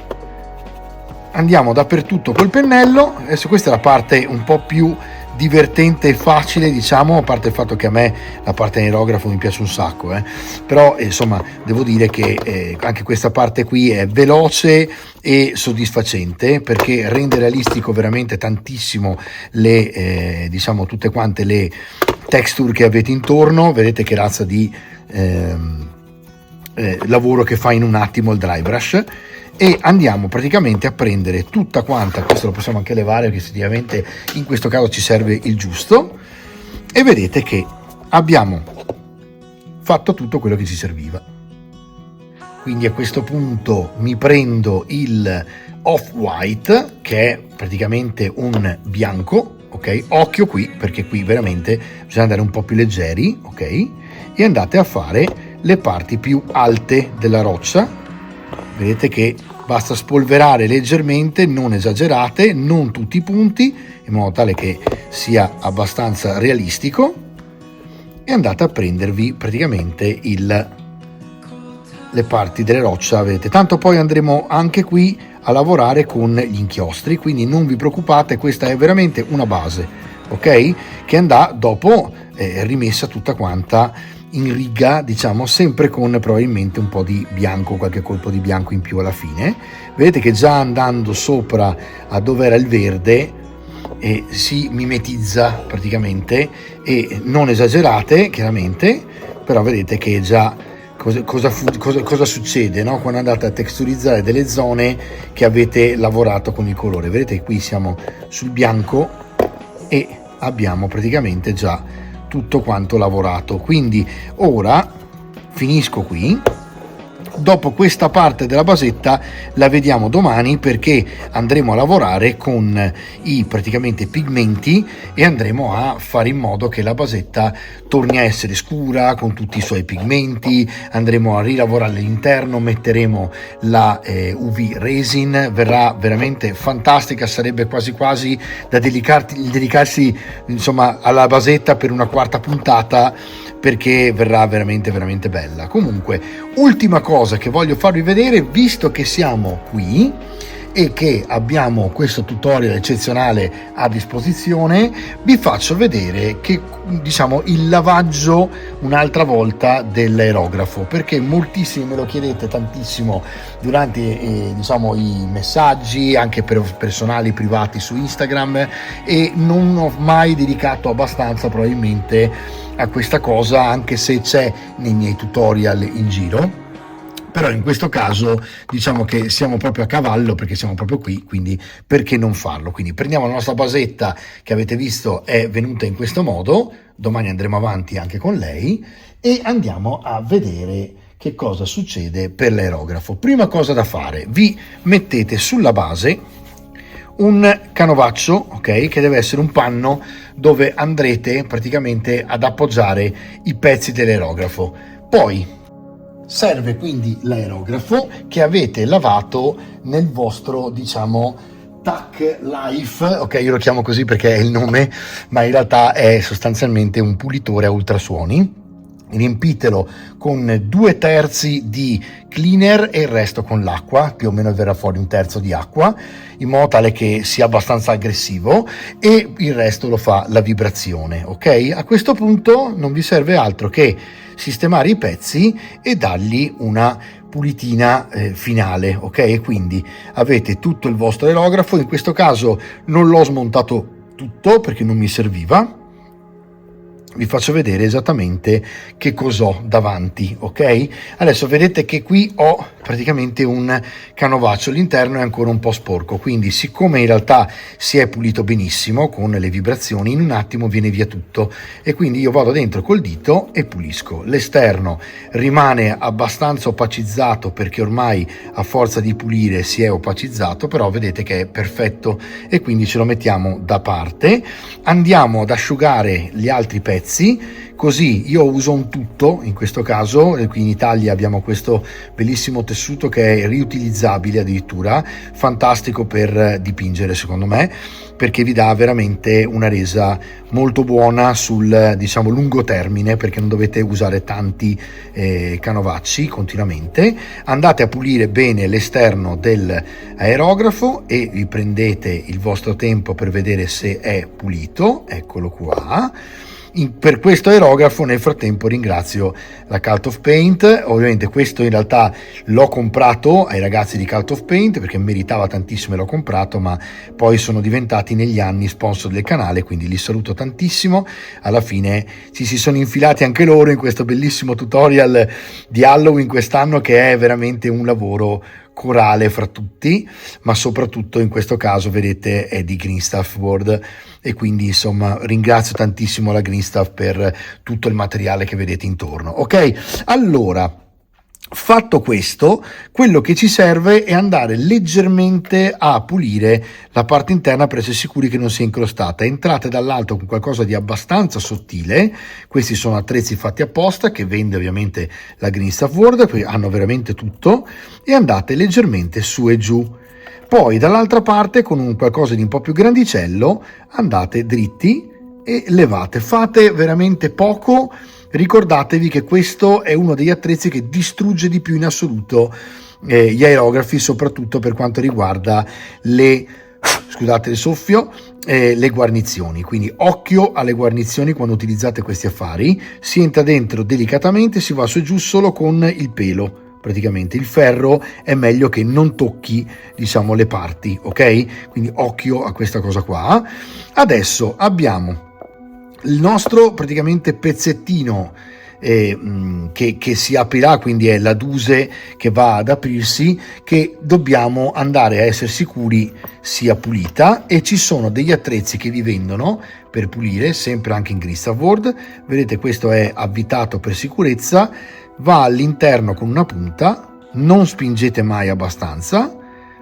Andiamo dappertutto col pennello. Adesso questa è la parte un po' più divertente e facile, diciamo, a parte il fatto che a me la parte aerografo mi piace un sacco, però insomma devo dire che anche questa parte qui è veloce e soddisfacente, perché rende realistico veramente tantissimo le diciamo tutte quante le texture che avete intorno. Vedete che razza di lavoro che fa in un attimo il dry brush, e andiamo praticamente a prendere tutta quanta, questo lo possiamo anche levare perché effettivamente in questo caso ci serve il giusto, e vedete che abbiamo fatto tutto quello che ci serviva. Quindi a questo punto mi prendo il off-white, che è praticamente un bianco, ok? Occhio qui, perché qui veramente bisogna andare un po' più leggeri, ok? E andate a fare le parti più alte della roccia. Vedete che basta spolverare leggermente, non esagerate, non tutti i punti, in modo tale che sia abbastanza realistico, e andate a prendervi praticamente le parti delle rocce. Vedete, tanto poi andremo anche qui a lavorare con gli inchiostri, quindi non vi preoccupate, questa è veramente una base, ok? Che andrà dopo rimessa tutta quanta in riga, diciamo, sempre con probabilmente un po' di bianco, qualche colpo di bianco in più alla fine. Vedete che già andando sopra a dove era il verde si mimetizza praticamente, e non esagerate chiaramente, però vedete che già cosa succede, no? Quando andate a texturizzare delle zone che avete lavorato con il colore. Vedete che qui siamo sul bianco e abbiamo praticamente già tutto quanto lavorato. Quindi ora finisco qui. Dopo questa parte della basetta la vediamo domani, perché andremo a lavorare con i praticamente pigmenti e andremo a fare in modo che la basetta torni a essere scura con tutti i suoi pigmenti. Andremo a rilavorare l'interno, metteremo la UV resin, verrà veramente fantastica, sarebbe quasi quasi da dedicarsi insomma alla basetta per una quarta puntata, perché verrà veramente veramente bella. Comunque, ultima cosa che voglio farvi vedere, visto che siamo qui e che abbiamo questo tutorial eccezionale a disposizione, vi faccio vedere che, diciamo, il lavaggio un'altra volta dell'aerografo, perché moltissimi me lo chiedete tantissimo durante diciamo i messaggi anche personali privati su Instagram, e non ho mai dedicato abbastanza probabilmente a questa cosa, anche se c'è nei miei tutorial in giro. Però in questo caso diciamo che siamo proprio a cavallo, perché siamo proprio qui, quindi perché non farlo? Quindi prendiamo la nostra basetta, che avete visto è venuta in questo modo, domani andremo avanti anche con lei e andiamo a vedere che cosa succede per l'aerografo. Prima cosa da fare, vi mettete sulla base un canovaccio, ok, che deve essere un panno dove andrete praticamente ad appoggiare i pezzi dell'aerografo. Poi serve quindi l'aerografo che avete lavato nel vostro, diciamo, Tac Life, ok, io lo chiamo così perché è il nome, ma in realtà è sostanzialmente un pulitore a ultrasuoni. Riempitelo con 2/3 di cleaner e il resto con l'acqua, più o meno verrà fuori 1/3 di acqua, in modo tale che sia abbastanza aggressivo, e il resto lo fa la vibrazione, ok? A questo punto non vi serve altro che sistemare i pezzi e dargli una pulitina finale, ok? Quindi avete tutto il vostro aerografo. In questo caso non l'ho smontato tutto perché non mi serviva, vi faccio vedere esattamente che cos'ho davanti, ok? Adesso vedete che qui ho praticamente un canovaccio, l'interno è ancora un po' sporco, quindi siccome in realtà si è pulito benissimo con le vibrazioni, in un attimo viene via tutto, e quindi io vado dentro col dito e pulisco. L'esterno rimane abbastanza opacizzato perché ormai a forza di pulire si è opacizzato, però vedete che è perfetto, e quindi ce lo mettiamo da parte. Andiamo ad asciugare gli altri pezzi, così io uso un tutto in questo caso, e qui in Italia abbiamo questo bellissimo tessuto che è riutilizzabile addirittura, fantastico per dipingere secondo me, perché vi dà veramente una resa molto buona sul, diciamo, lungo termine, perché non dovete usare tanti canovacci continuamente. Andate a pulire bene l'esterno dell'aerografo e vi prendete il vostro tempo per vedere se è pulito, eccolo qua. per questo aerografo nel frattempo ringrazio la Cult of Paint. Ovviamente questo in realtà l'ho comprato ai ragazzi di Cult of Paint perché meritava tantissimo e l'ho comprato, ma poi sono diventati negli anni sponsor del canale, quindi li saluto tantissimo. Alla fine si sono infilati anche loro in questo bellissimo tutorial di Halloween quest'anno, che è veramente un lavoro corale fra tutti, ma soprattutto in questo caso vedete è di Green Stuff World, e quindi insomma ringrazio tantissimo la Green Stuff per tutto il materiale che vedete intorno. Ok, allora, fatto questo, quello che ci serve è andare leggermente a pulire la parte interna per essere sicuri che non sia incrostata. Entrate dall'alto con qualcosa di abbastanza sottile. Questi sono attrezzi fatti apposta che vende ovviamente la Green Stuff World, qui hanno veramente tutto, e andate leggermente su e giù. Poi dall'altra parte con un qualcosa di un po' più grandicello andate dritti e levate, fate veramente poco. Ricordatevi che questo è uno degli attrezzi che distrugge di più in assoluto gli aerografi, soprattutto per quanto riguarda le, scusate il soffio, le guarnizioni. Quindi occhio alle guarnizioni quando utilizzate questi affari. Si entra dentro delicatamente, si va su e giù solo con il pelo. Praticamente il ferro è meglio che non tocchi, diciamo, le parti, ok? Quindi occhio a questa cosa qua. Adesso abbiamo il nostro praticamente pezzettino che si aprirà, quindi è la duse che va ad aprirsi, che dobbiamo andare a essere sicuri sia pulita, e ci sono degli attrezzi che vi vendono per pulire, sempre anche in Green Stuff World. Vedete, questo è avvitato per sicurezza, va all'interno con una punta, non spingete mai abbastanza,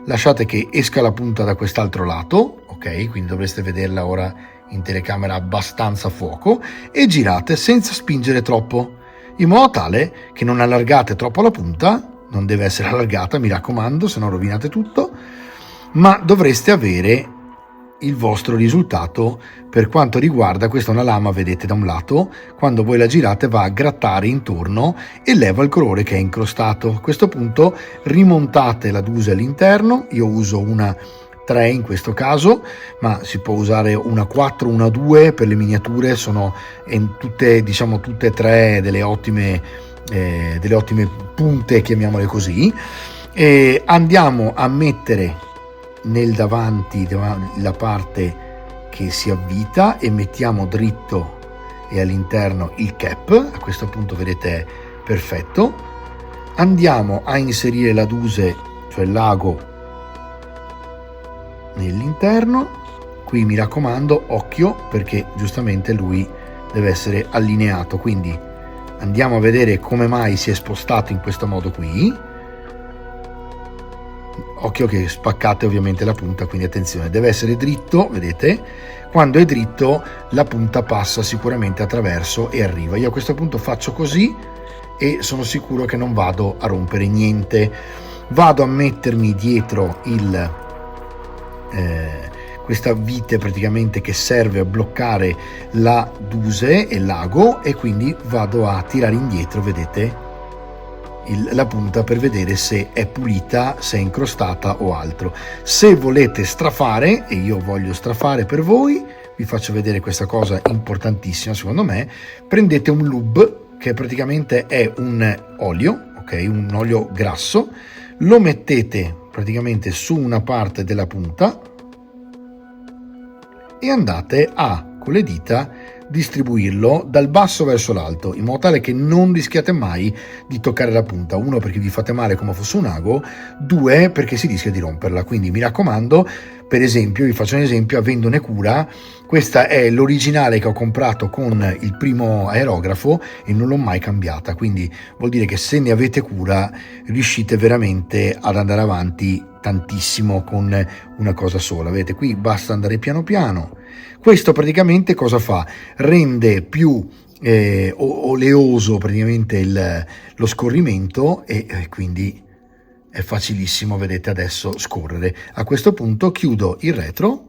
lasciate che esca la punta da quest'altro lato, ok? Quindi dovreste vederla ora in telecamera abbastanza a fuoco, e girate senza spingere troppo, in modo tale che non allargate troppo la punta. Non deve essere allargata, mi raccomando, se no rovinate tutto, ma dovreste avere il vostro risultato per quanto riguarda, questa è una lama, vedete, da un lato, quando voi la girate va a grattare intorno e leva il colore che è incrostato. A questo punto rimontate la duse all'interno, io uso una 3 in questo caso, ma si può usare una 4, una 2 per le miniature, sono tutte, diciamo, tutte e tre delle ottime punte, chiamiamole così. E andiamo a mettere nel davanti la parte che si avvita e mettiamo dritto, e all'interno il cap. A questo punto vedete è perfetto. Andiamo a inserire la duse, cioè l'ago, nell'interno. Qui mi raccomando, occhio, perché giustamente lui deve essere allineato, quindi andiamo a vedere come mai si è spostato in questo modo qui. Occhio che spaccate ovviamente la punta, quindi attenzione, deve essere dritto, vedete? Quando è dritto la punta passa sicuramente attraverso e arriva. Io a questo punto faccio così e sono sicuro che non vado a rompere niente. Vado a mettermi dietro questa vite praticamente che serve a bloccare la duse e l'ago, e quindi vado a tirare indietro, vedete, la punta per vedere se è pulita, se è incrostata o altro. Se volete strafare, e io voglio strafare per voi, vi faccio vedere questa cosa importantissima secondo me. Prendete un lube, che praticamente è un olio, ok, un olio grasso, lo mettete praticamente su una parte della punta e andate a, con le dita, distribuirlo dal basso verso l'alto, in modo tale che non rischiate mai di toccare la punta. 1, perché vi fate male come fosse un ago; 2, perché si rischia di romperla. Quindi mi raccomando, per esempio, vi faccio un esempio avendone cura. Questa è l'originale che ho comprato con il primo aerografo e non l'ho mai cambiata, quindi vuol dire che se ne avete cura riuscite veramente ad andare avanti tantissimo con una cosa sola. Vedete, qui basta andare piano piano. Questo praticamente cosa fa? Rende più oleoso praticamente lo scorrimento, e quindi è facilissimo, vedete, adesso scorrere. A questo punto chiudo il retro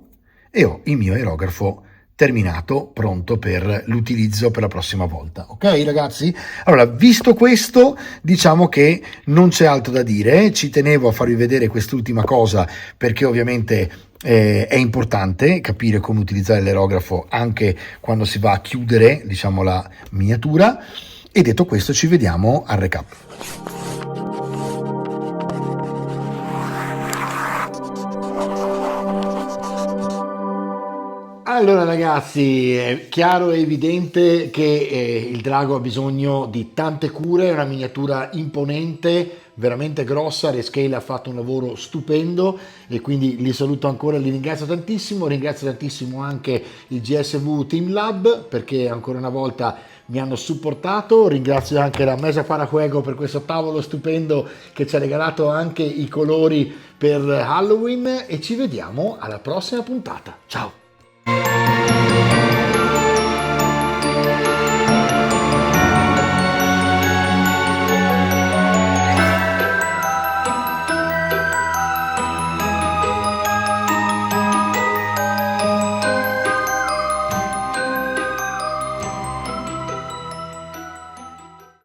e ho il mio aerografo terminato, pronto per l'utilizzo per la prossima volta. Ok ragazzi? Allora, visto questo, diciamo che non c'è altro da dire. Ci tenevo a farvi vedere quest'ultima cosa perché ovviamente È importante capire come utilizzare l'aerografo anche quando si va a chiudere, diciamo, la miniatura. E detto questo, ci vediamo al recap. Allora ragazzi, è chiaro e evidente che il drago ha bisogno di tante cure, è una miniatura imponente, veramente grossa. Rescale ha fatto un lavoro stupendo e quindi li saluto ancora, li ringrazio tantissimo anche il GSV Team Lab perché ancora una volta mi hanno supportato. Ringrazio anche la Mesa Parajuego per questo tavolo stupendo che ci ha regalato anche i colori per Halloween e ci vediamo alla prossima puntata. Ciao!